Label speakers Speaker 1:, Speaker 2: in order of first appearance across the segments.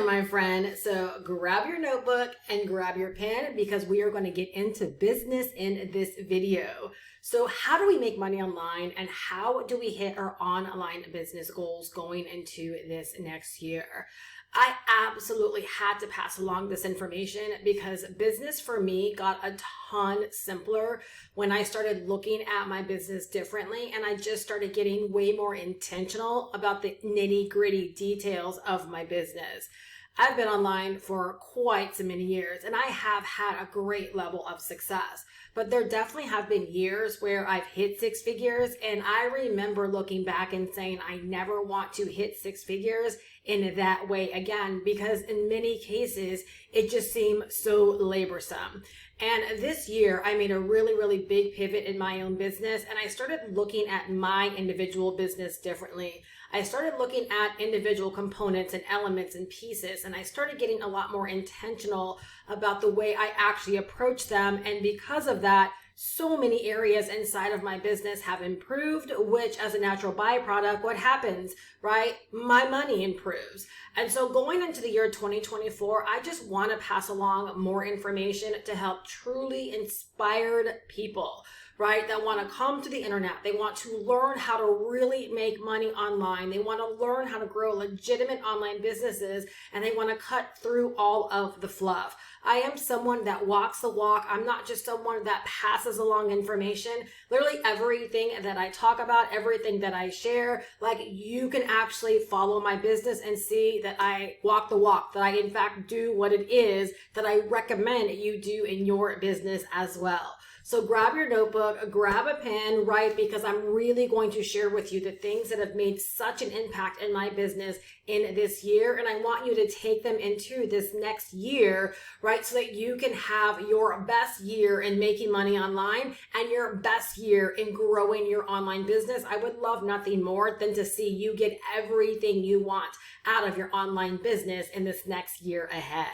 Speaker 1: time, my friend. So grab your notebook and grab your pen because we are going to get into business in this video. So how do we make money online and how do we hit our online business goals going into this next year? I absolutely had to pass along this information because business for me got a ton simpler when I started looking at my business differently, and I just started getting way more intentional about the nitty-gritty details of my business. I've been online for quite so many years and I have had a great level of success, but there definitely have been years where I've hit six figures, and I remember looking back and saying I never want to hit six figures in that way again, because in many cases it just seemed so laborsome. And this year I made a really big pivot in my own business, and I started looking at my individual business differently. I started looking at individual components and elements and pieces, and I started getting a lot more intentional about the way I actually approach them. And because of that, so many areas inside of my business have improved, which as a natural byproduct, what happens, right? My money improves. And so going into the year 2024, I just want to pass along more information to help truly inspired people, right? That want to come to the internet. They want to learn how to really make money online. They want to learn how to grow legitimate online businesses, and they want to cut through all of the fluff. I am someone that walks the walk. I'm not just someone that passes along information. Literally everything that I talk about, everything that I share, like you can actually follow my business and see that I walk the walk, that I in fact do what it is that I recommend you do in your business as well. So grab your notebook, grab a pen, right? Because I'm really going to share with you the things that have made such an impact in my business in this year. And I want you to take them into this next year, right? So that you can have your best year in making money online and your best year in growing your online business. I would love nothing more than to see you get everything you want out of your online business in this next year ahead.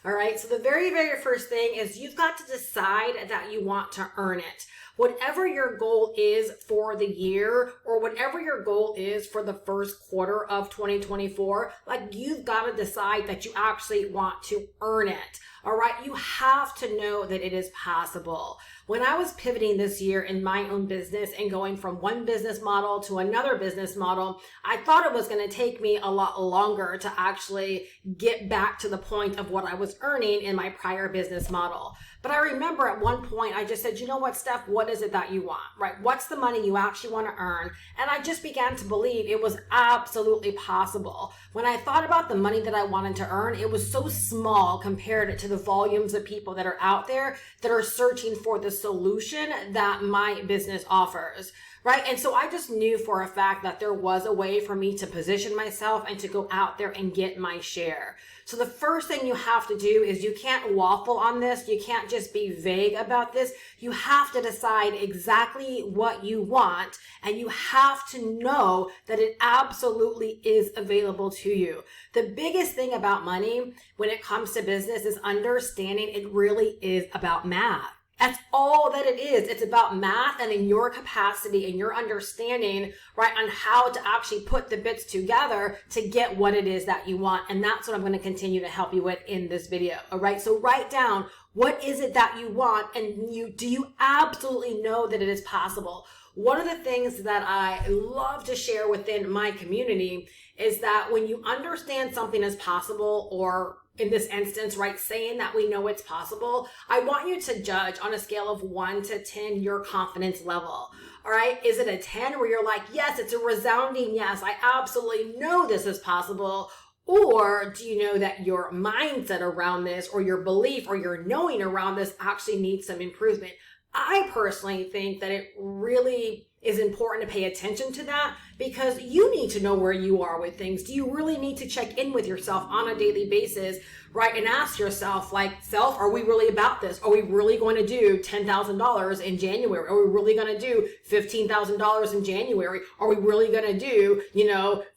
Speaker 1: All right, so the very first thing is you've got to decide that you want to earn it. Whatever your goal is for the year, or whatever your goal is for the first quarter of 2024, like you've got to decide that you actually want to earn it. All right, you have to know that it is possible. When I was pivoting this year in my own business and going from one business model to another business model, I thought it was going to take me a lot longer to actually get back to the point of what I was earning in my prior business model. But I remember at one point, I just said, you know what, Steph, what is it that you want, right? What's the money you actually want to earn? And I just began to believe it was absolutely possible. When I thought about the money that I wanted to earn, it was so small compared to the volumes of people that are out there that are searching for the solution that my business offers. Right? And so I just knew for a fact that there was a way for me to position myself and to go out there and get my share. So the first thing you have to do is you can't waffle on this. You can't just be vague about this. You have to decide exactly what you want, and you have to know that it absolutely is available to you. The biggest thing about money when it comes to business is understanding it really is about math. That's all that it is. It's about math and in your capacity and your understanding, right, on how to actually put the bits together to get what it is that you want. And that's what I'm going to continue to help you with in this video. All right. So write down, what is it that you want? And do you absolutely know that it is possible? One of the things that I love to share within my community is that when you understand something is possible, or in this instance, right, saying that we know it's possible, I want you to judge on a scale of 1 to 10 your confidence level. All right. Is it a 10 where you're like, yes, it's a resounding yes, I absolutely know this is possible? Or do you know that your mindset around this, or your belief, or your knowing around this actually needs some improvement? I personally think that it really is important to pay attention to that, because you need to know where you are with things. Do you really need to check in with yourself on a daily basis, right? And ask yourself, like, self, are we really about this? Are we really going to do $10,000 in January? Are we really going to do $15,000 in January? Are we really going to do,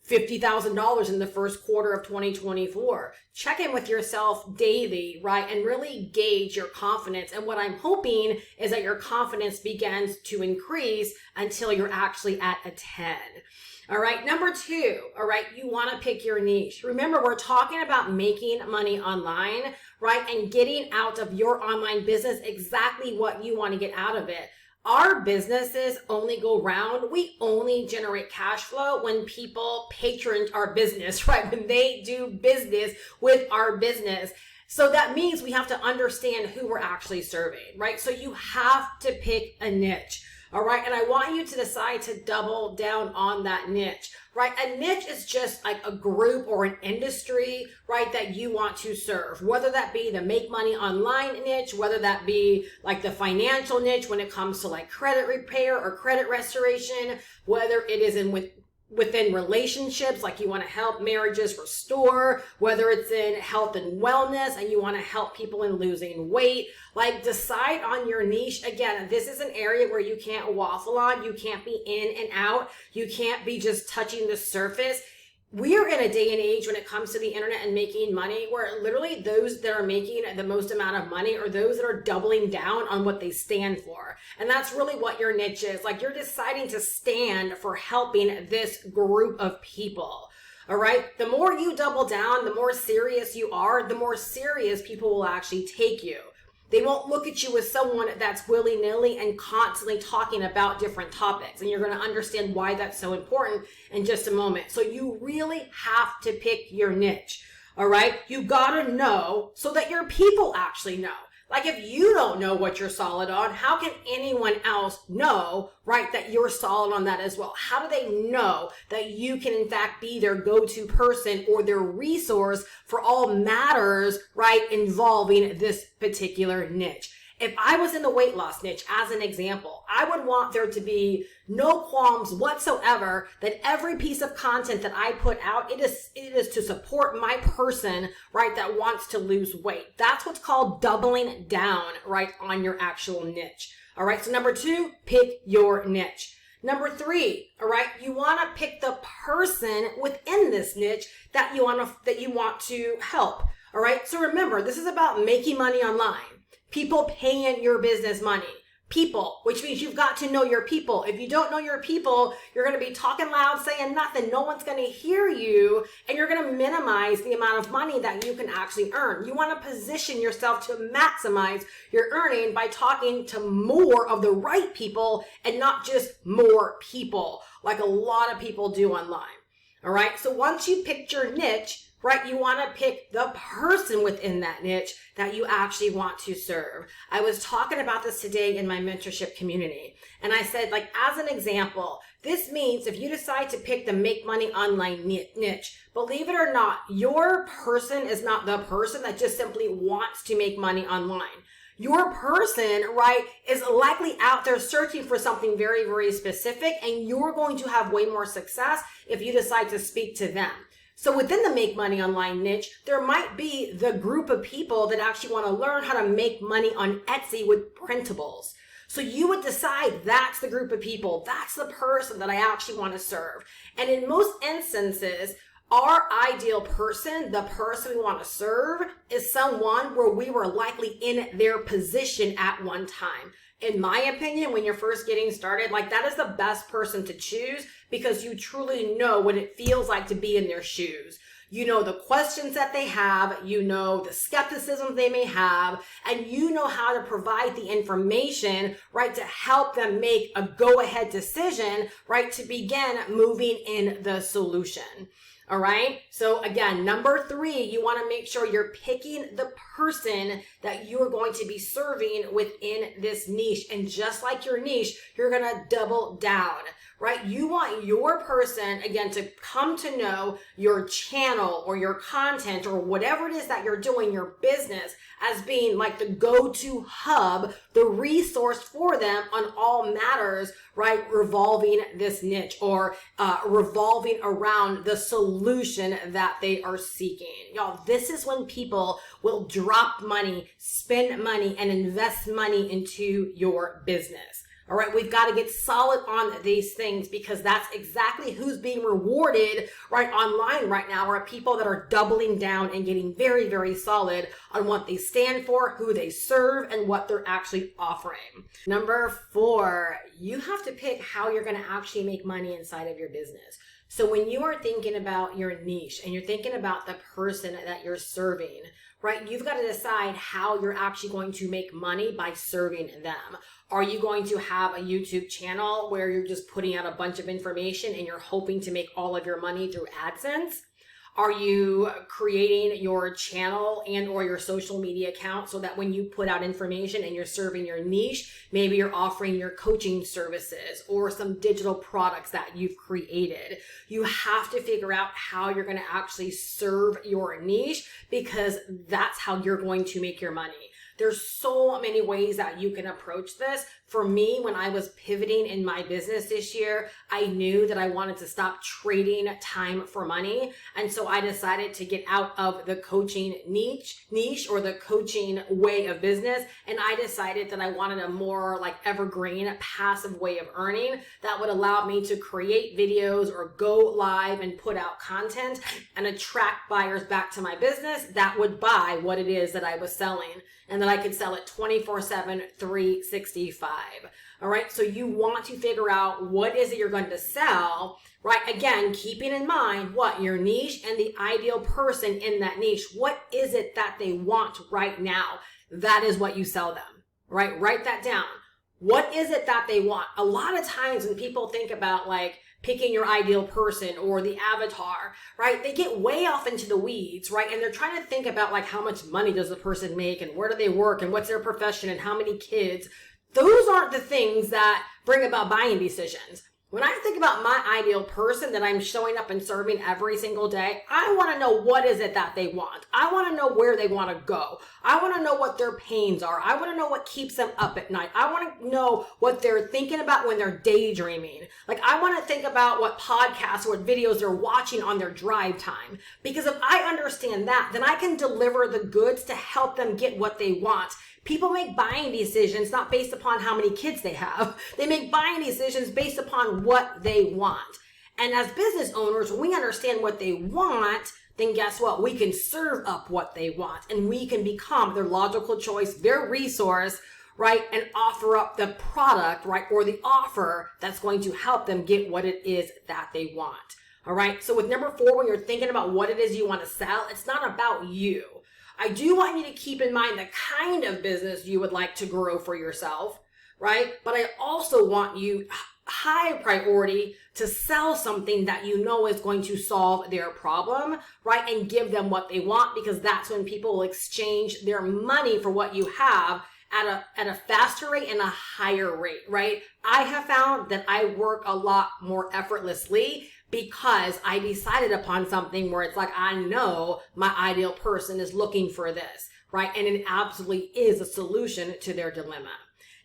Speaker 1: $50,000 in the first quarter of 2024? Check in with yourself daily, right? And really gauge your confidence. And what I'm hoping is that your confidence begins to increase until until you're actually at a 10. All right. Number 2, all right, you want to pick your niche. Remember, we're talking about making money online, right? And getting out of your online business exactly what you want to get out of it. Our businesses only go round. We only generate cash flow when people patron our business, right? When they do business with our business. So that means we have to understand who we're actually serving, right? So you have to pick a niche. All right. And I want you to decide to double down on that niche, right? A niche is just like a group or an industry, right, that you want to serve, whether that be the make money online niche, whether that be like the financial niche when it comes to like credit repair or credit restoration, whether it is within relationships, like you want to help marriages restore, whether it's in health and wellness and you want to help people in losing weight. Like, decide on your niche. Again, this is an area where you can't waffle on. You can't be in and out. You can't be just touching the surface. We are in a day and age when it comes to the internet and making money where literally those that are making the most amount of money are those that are doubling down on what they stand for. And that's really what your niche is. Like, you're deciding to stand for helping this group of people. All right. The more you double down, the more serious you are, the more serious people will actually take you. They won't look at you as someone that's willy-nilly and constantly talking about different topics. And you're going to understand why that's so important in just a moment. So you really have to pick your niche. All right. You got to know so that your people actually know. Like, if you don't know what you're solid on, how can anyone else know, right, that you're solid on that as well? How do they know that you can, in fact, be their go-to person or their resource for all matters, right, involving this particular niche? If I was in the weight loss niche, as an example, I would want there to be no qualms whatsoever that every piece of content that I put out, it is to support my person, right, that wants to lose weight. That's what's called doubling down, right, on your actual niche. All right. So number 2, pick your niche. Number 3, all right, you want to pick the person within this niche that you want to help. All right. So remember, this is about making money online. People paying your business money. People, which means you've got to know your people. If you don't know your people, you're going to be talking loud, saying nothing. No one's going to hear you, and you're going to minimize the amount of money that you can actually earn. You want to position yourself to maximize your earning by talking to more of the right people and not just more people, like a lot of people do online. All right. So once you picked your niche, right, you want to pick the person within that niche that you actually want to serve. I was talking about this today in my mentorship community. And I said, like, as an example, this means if you decide to pick the make money online niche, believe it or not, your person is not the person that just simply wants to make money online. Your person, right, is likely out there searching for something very, very specific, and you're going to have way more success if you decide to speak to them. So within the make money online niche, there might be the group of people that actually want to learn how to make money on Etsy with printables. So you would decide that's the group of people, that's the person that I actually want to serve. And in most instances, our ideal person, the person we want to serve, is someone where we were likely in their position at one time. In my opinion, when you're first getting started, like, that is the best person to choose because you truly know what it feels like to be in their shoes. You know the questions that they have, you know the skepticism they may have, and you know how to provide the information, right, to help them make a go-ahead decision, right, to begin moving in the solution. All right. So again, number 3, you want to make sure you're picking the person that you're going to be serving within this niche. And just like your niche, you're going to double down, right? You want your person, again, to come to know your channel or your content or whatever it is that you're doing, your business, as being like the go-to hub, the resource for them on all matters, right, revolving this niche or revolving around the solution that they are seeking. Y'all, this is when people will drop money, spend money, and invest money into your business. All right, we've got to get solid on these things because that's exactly who's being rewarded right online right now are people that are doubling down and getting very, very solid on what they stand for, who they serve, and what they're actually offering. Number 4, you have to pick how you're going to actually make money inside of your business. So when you are thinking about your niche and you're thinking about the person that you're serving, right, you've got to decide how you're actually going to make money by serving them. Are you going to have a YouTube channel where you're just putting out a bunch of information and you're hoping to make all of your money through AdSense? Are you creating your channel and or your social media account so that when you put out information and you're serving your niche, maybe you're offering your coaching services or some digital products that you've created? You have to figure out how you're going to actually serve your niche because that's how you're going to make your money. There's so many ways that you can approach this. For me, when I was pivoting in my business this year, I knew that I wanted to stop trading time for money. And so I decided to get out of the coaching niche or the coaching way of business. And I decided that I wanted a more like evergreen, passive way of earning that would allow me to create videos or go live and put out content and attract buyers back to my business that would buy what it is that I was selling, and that I could sell it 24/7, 365. All right. So you want to figure out what is it you're going to sell, right? Again, keeping in mind what your niche and the ideal person in that niche, what is it that they want right now? That is what you sell them, right? Write that down. What is it that they want? A lot of times when people think about like picking your ideal person or the avatar, right? They get way off into the weeds, right? And they're trying to think about like how much money does the person make and where do they work and what's their profession and how many kids. Those aren't the things that bring about buying decisions. When I think about my ideal person that I'm showing up and serving every single day, I want to know what is it that they want. I want to know where they want to go. I want to know what their pains are. I want to know what keeps them up at night. I want to know what they're thinking about when they're daydreaming. Like I want to think about what podcasts or what videos they're watching on their drive time. Because if I understand that, then I can deliver the goods to help them get what they want. People make buying decisions not based upon how many kids they have. They make buying decisions based upon what they want. And as business owners, when we understand what they want, then guess what? We can serve up what they want and we can become their logical choice, their resource, right? And offer up the product, right? Or the offer that's going to help them get what it is that they want. All right. So with number 4, when you're thinking about what it is you want to sell, it's not about you. I do want you to keep in mind the kind of business you would like to grow for yourself, right? But I also want you high priority to sell something that you know is going to solve their problem, right? And give them what they want, because that's when people will exchange their money for what you have at a faster rate and a higher rate, right? I have found that I work a lot more effortlessly because I decided upon something where it's like, I know my ideal person is looking for this, right? And it absolutely is a solution to their dilemma.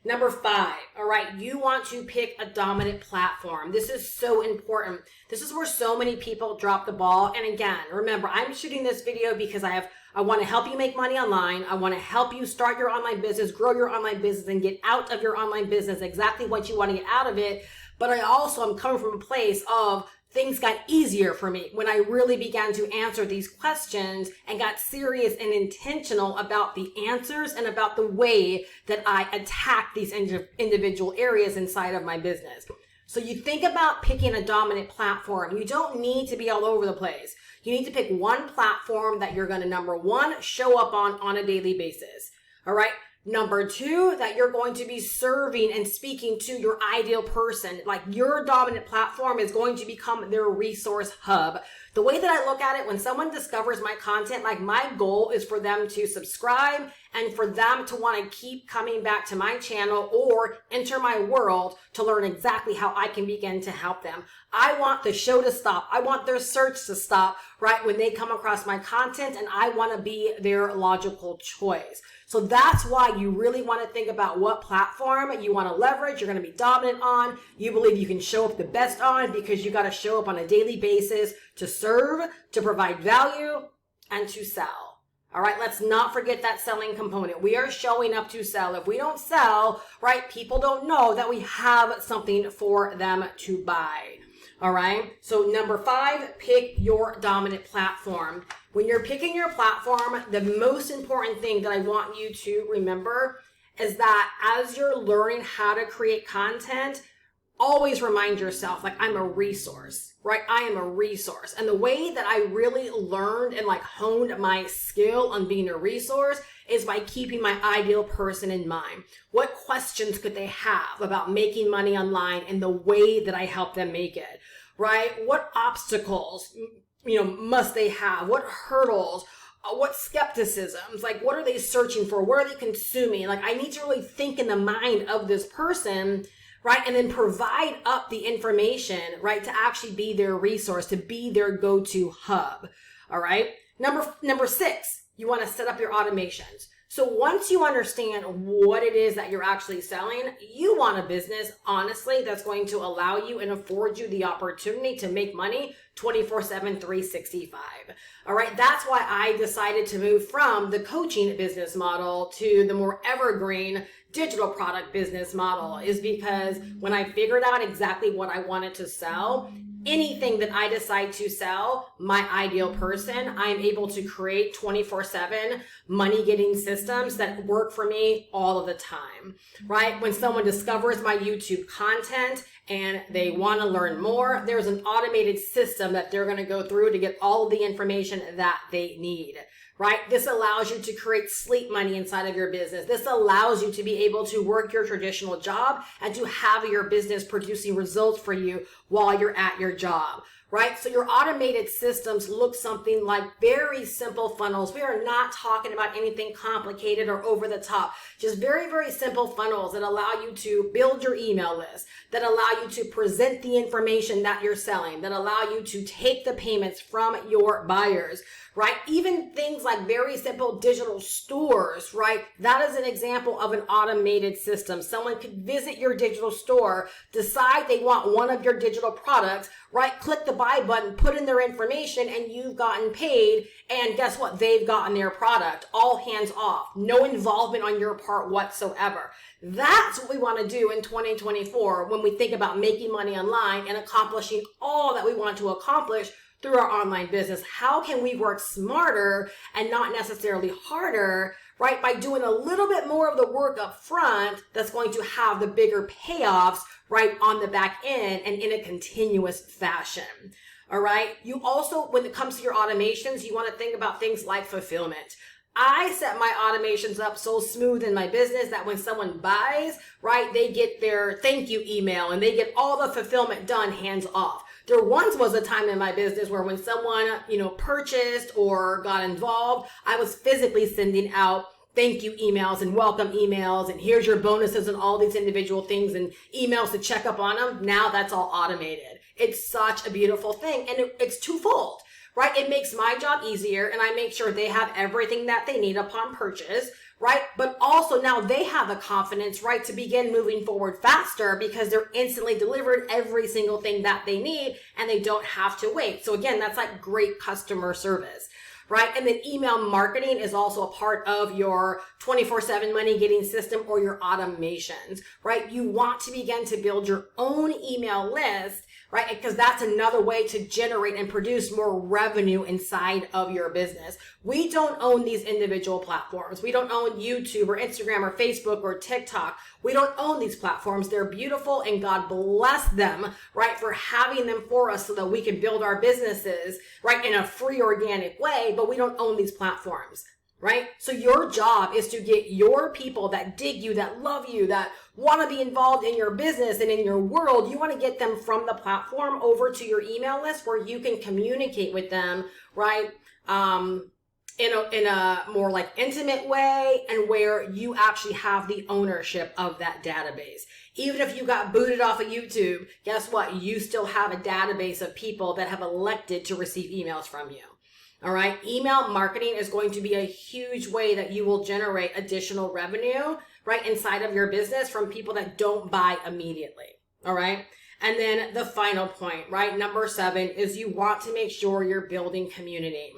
Speaker 1: Number 5, all right, you want to pick a dominant platform. This is so important. This is where so many people drop the ball. And again, remember, I'm shooting this video because I want to help you make money online. I want to help you start your online business, grow your online business, and get out of your online business exactly what you want to get out of it. But I also am coming from a place of things got easier for me when I really began to answer these questions and got serious and intentional about the answers and about the way that I attack these individual areas inside of my business. So you think about picking a dominant platform. You don't need to be all over the place. You need to pick one platform that you're going to, number 1, show up on a daily basis. All right. Number 2, that you're going to be serving and speaking to your ideal person. Like your dominant platform is going to become their resource hub. The way that I look at it, when someone discovers my content, like my goal is for them to subscribe and for them to want to keep coming back to my channel or enter my world to learn exactly how I can begin to help them. I want the show to stop. I want their search to stop right when they come across my content, and I want to be their logical choice. So that's why you really want to think about what platform you want to leverage, you're going to be dominant on, you believe you can show up the best on, because you got to show up on a daily basis to serve, to provide value, and to sell. All right, let's not forget that selling component. We are showing up to sell. If we don't sell, right, people don't know that we have something for them to buy. All right, so number 5, pick your dominant platform. When you're picking your platform, the most important thing that I want you to remember is that as you're learning how to create content, always remind yourself, like, I'm a resource, right? I am a resource. And the way that I really learned and honed my skill on being a resource is by keeping my ideal person in mind. What questions could they have about making money online and the way that I help them make it, right? What obstacles, must they have? What hurdles? What skepticisms? What are they searching for? What are they consuming? I need to really think in the mind of this person, right? And then provide up the information, right? To actually be their resource, to be their go-to hub. All right. Number 6, you want to set up your automations. So once you understand what it is that you're actually selling, you want a business, honestly, that's going to allow you and afford you the opportunity to make money 24/7, 365. All right. That's why I decided to move from the coaching business model to the more evergreen digital product business model, is because when I figured out exactly what I wanted to sell, anything that I decide to sell, my ideal person, I'm able to create 24/7 money getting systems that work for me all of the time, right? When someone discovers my YouTube content and they want to learn more, there's an automated system that they're going to go through to get all of the information that they need. Right? This allows you to create sleep money inside of your business. This allows you to be able to work your traditional job and to have your business producing results for you while you're at your job. Right? So your automated systems look something like very simple funnels. We are not talking about anything complicated or over the top. Just very, very simple funnels that allow you to build your email list, that allow you to present the information that you're selling, that allow you to take the payments from your buyers, right? Even things like very simple digital stores, right? That is an example of an automated system. Someone could visit your digital store, decide they want one of your digital products, right? Click the buy button, put in their information, and you've gotten paid. And guess what? They've gotten their product. All hands off. No involvement on your part whatsoever. That's what we want to do in 2024 when we think about making money online and accomplishing all that we want to accomplish through our online business. How can we work smarter and not necessarily harder, right? By doing a little bit more of the work up front that's going to have the bigger payoffs, right, on the back end and in a continuous fashion. All right. You also, when it comes to your automations, you want to think about things like fulfillment. I set my automations up so smooth in my business that when someone buys, right, they get their thank you email and they get all the fulfillment done hands off. There once was a time in my business where when someone, purchased or got involved, I was physically sending out thank you emails and welcome emails and here's your bonuses and all these individual things and emails to check up on them. Now that's all automated. It's such a beautiful thing, and it's twofold, right? It makes my job easier, and I make sure they have everything that they need upon purchase, right? But also now they have the confidence, right, to begin moving forward faster because they're instantly delivered every single thing that they need and they don't have to wait. So again, that's like great customer service, right? And then email marketing is also a part of your 24/7 money getting system or your automations, right? You want to begin to build your own email list, right? Because that's another way to generate and produce more revenue inside of your business. We don't own these individual platforms. We don't own YouTube or Instagram or Facebook or TikTok. We don't own these platforms. They're beautiful and God bless them, right, for having them for us so that we can build our businesses, right, in a free, organic way, but we don't own these platforms. Right? So your job is to get your people that dig you, that love you, that want to be involved in your business and in your world. You want to get them from the platform over to your email list where you can communicate with them, right? In a more like intimate way and where you actually have the ownership of that database. Even if you got booted off of YouTube, guess what? You still have a database of people that have elected to receive emails from you. All right. Email marketing is going to be a huge way that you will generate additional revenue, right, inside of your business from people that don't buy immediately. All right. And then the final point, right, number 7 is you want to make sure you're building community.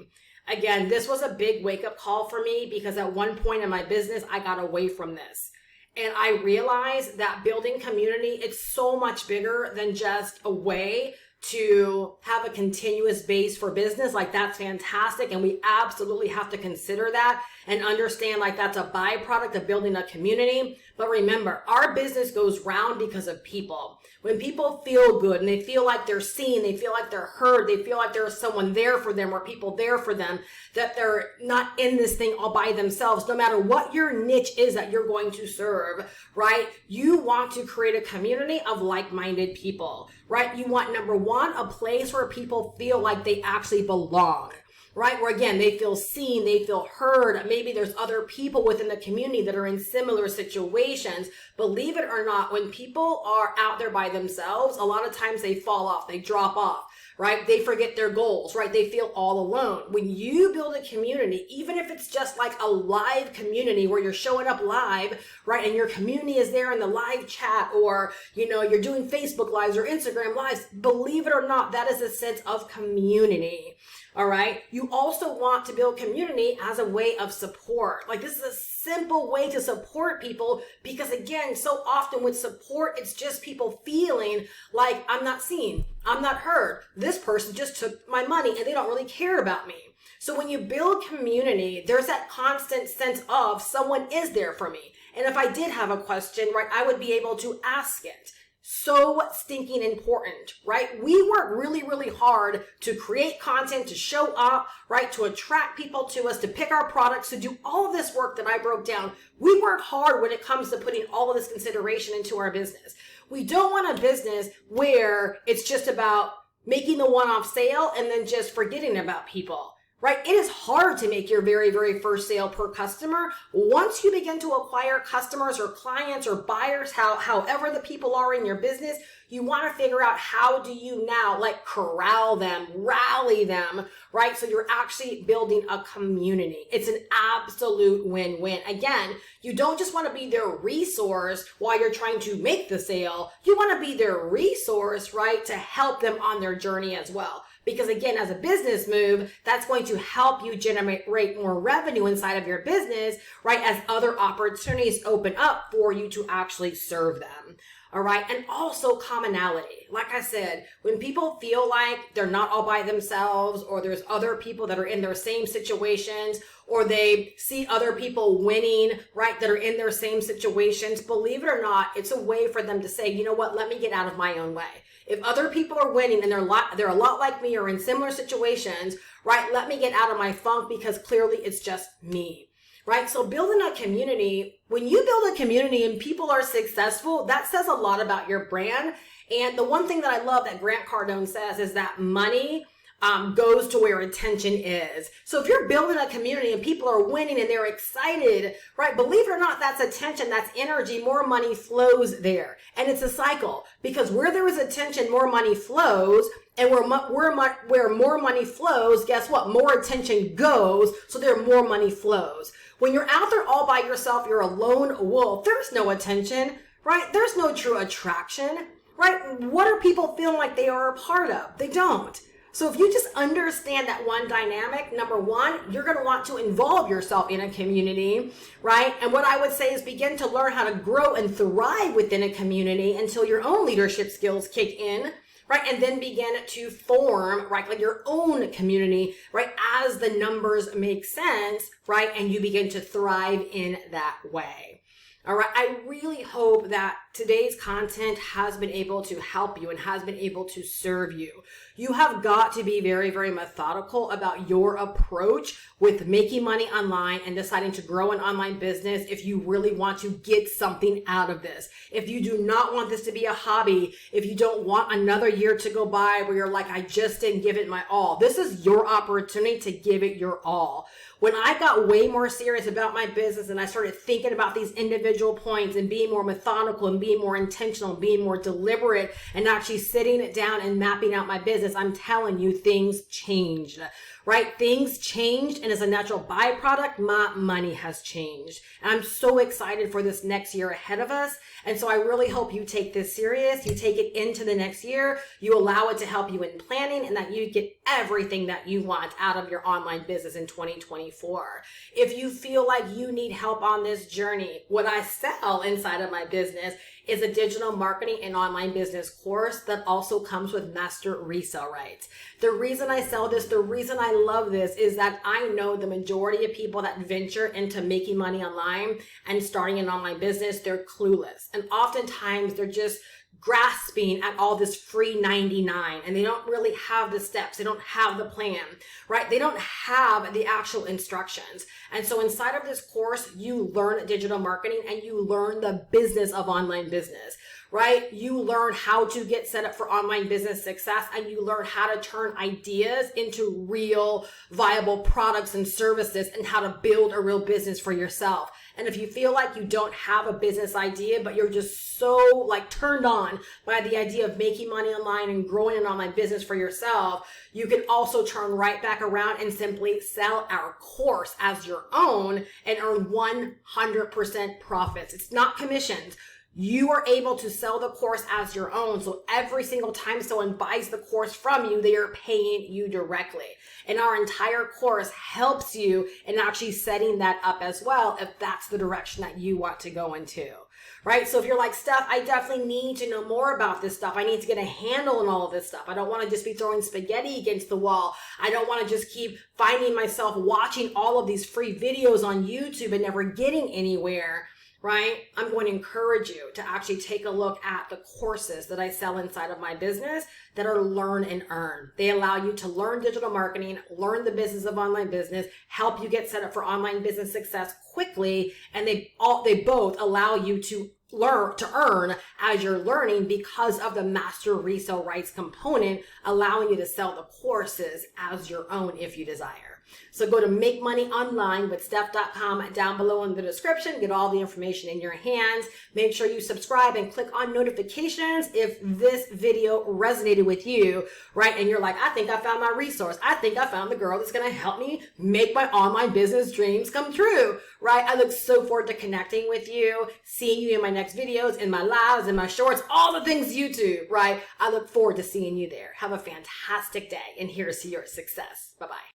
Speaker 1: Again, this was a big wake-up call for me because at one point in my business, I got away from this. And I realized that building community, it's so much bigger than just a way to have a continuous base for business. Like, that's fantastic. And we absolutely have to consider that and understand like that's a byproduct of building a community. But remember, our business goes round because of people. When people feel good and they feel like they're seen, they feel like they're heard, they feel like there's someone there for them or people there for them, that they're not in this thing all by themselves, no matter what your niche is that you're going to serve, right? You want to create a community of like-minded people, right? You want, number one, a place where people feel like they actually belong. Right? Where again, they feel seen, they feel heard. Maybe there's other people within the community that are in similar situations. Believe it or not, when people are out there by themselves, a lot of times they fall off, they drop off, right? They forget their goals, right? They feel all alone. When you build a community, even if it's just like a live community where you're showing up live, right? And your community is there in the live chat, or, you know, you're doing Facebook lives or Instagram lives, believe it or not, that is a sense of community. All right. You also want to build community as a way of support. Like, this is a simple way to support people because, again, so often with support, it's just people feeling like I'm not seen, I'm not heard. This person just took my money and they don't really care about me. So when you build community, there's that constant sense of someone is there for me. And if I did have a question, right, I would be able to ask it. So stinking important, right? We work really, really hard to create content, to show up, right? To attract people to us, to pick our products, to do all of this work that I broke down. We work hard when it comes to putting all of this consideration into our business. We don't want a business where it's just about making the one-off sale and then just forgetting about people. Right? It is hard to make your very, very first sale per customer. Once you begin to acquire customers or clients or buyers, however the people are in your business, you want to figure out how do you now like corral them, rally them, right? So you're actually building a community. It's an absolute win-win. Again, you don't just want to be their resource while you're trying to make the sale. You want to be their resource, right? To help them on their journey as well. Because again, as a business move, that's going to help you generate more revenue inside of your business, right? As other opportunities open up for you to actually serve them. All right. And also commonality. Like I said, when people feel like they're not all by themselves, or there's other people that are in their same situations, or they see other people winning, right, that are in their same situations, believe it or not, it's a way for them to say, you know what, let me get out of my own way. If other people are winning and they're a lot like me or in similar situations, right, let me get out of my funk because clearly it's just me, right? So building a community, when you build a community and people are successful, that says a lot about your brand. And the one thing that I love that Grant Cardone says is that money goes to where attention is. So if you're building a community and people are winning and they're excited, right? Believe it or not, that's attention, that's energy, more money flows there. And it's a cycle because where there is attention, more money flows. And where more money flows, guess what? More attention goes, so there more money flows. When you're out there all by yourself, you're a lone wolf, there's no attention, right? There's no true attraction, right? What are people feeling like they are a part of? They don't. So if you just understand that one dynamic, number one, you're going to want to involve yourself in a community, right? And what I would say is begin to learn how to grow and thrive within a community until your own leadership skills kick in, right? And then begin to form, right, like your own community, right? As the numbers make sense, right? And you begin to thrive in that way. All right. I really hope that today's content has been able to help you and has been able to serve you. You have got to be very, very methodical about your approach with making money online and deciding to grow an online business if you really want to get something out of this. If you do not want this to be a hobby, if you don't want another year to go by where you're like, I just didn't give it my all, this is your opportunity to give it your all. When I got way more serious about my business and I started thinking about these individual points and being more methodical and being more intentional, being more deliberate and actually sitting it down and mapping out my business, I'm telling you, things changed, right? Things changed, and as a natural byproduct, my money has changed. And I'm so excited for this next year ahead of us. And so I really hope you take this serious, you take it into the next year, you allow it to help you in planning, and that you get everything that you want out of your online business in 2024. If you feel like you need help on this journey, what I sell inside of my business is a digital marketing and online business course that also comes with master resale rights. The reason I sell this, the reason I love this is that I know the majority of people that venture into making money online and starting an online business, they're clueless. And oftentimes they're just grasping at all this free 99 and they don't really have the steps. They don't have the plan, right? They don't have the actual instructions. And so inside of this course, you learn digital marketing and you learn the business of online business, right? You learn how to get set up for online business success, and you learn how to turn ideas into real viable products and services, and how to build a real business for yourself. And if you feel like you don't have a business idea, but you're just so turned on by the idea of making money online and growing an online business for yourself, you can also turn right back around and simply sell our course as your own and earn 100% profits. It's not commissions. You are able to sell the course as your own. So every single time someone buys the course from you, they are paying you directly. And our entire course helps you in actually setting that up as well, if that's the direction that you want to go into. Right? So if you're like, Steph, I definitely need to know more about this stuff. I need to get a handle on all of this stuff. I don't want to just be throwing spaghetti against the wall. I don't want to just keep finding myself watching all of these free videos on YouTube and never getting anywhere. Right? I'm going to encourage you to actually take a look at the courses that I sell inside of my business that are learn and earn. They allow you to learn digital marketing, learn the business of online business, help you get set up for online business success quickly, and they both allow you to earn as you're learning because of the master resale rights component, allowing you to sell the courses as your own if you desire. So go to makemoneyonlinewithsteph.com down below in the description. Get all the information in your hands. Make sure you subscribe and click on notifications if this video resonated with you, right? And you're like, I think I found my resource. I think I found the girl that's going to help me make my online business dreams come true, right? I look so forward to connecting with you, seeing you in my next videos, in my lives, in my shorts, all the things YouTube, right? I look forward to seeing you there. Have a fantastic day, and here's to your success. Bye-bye.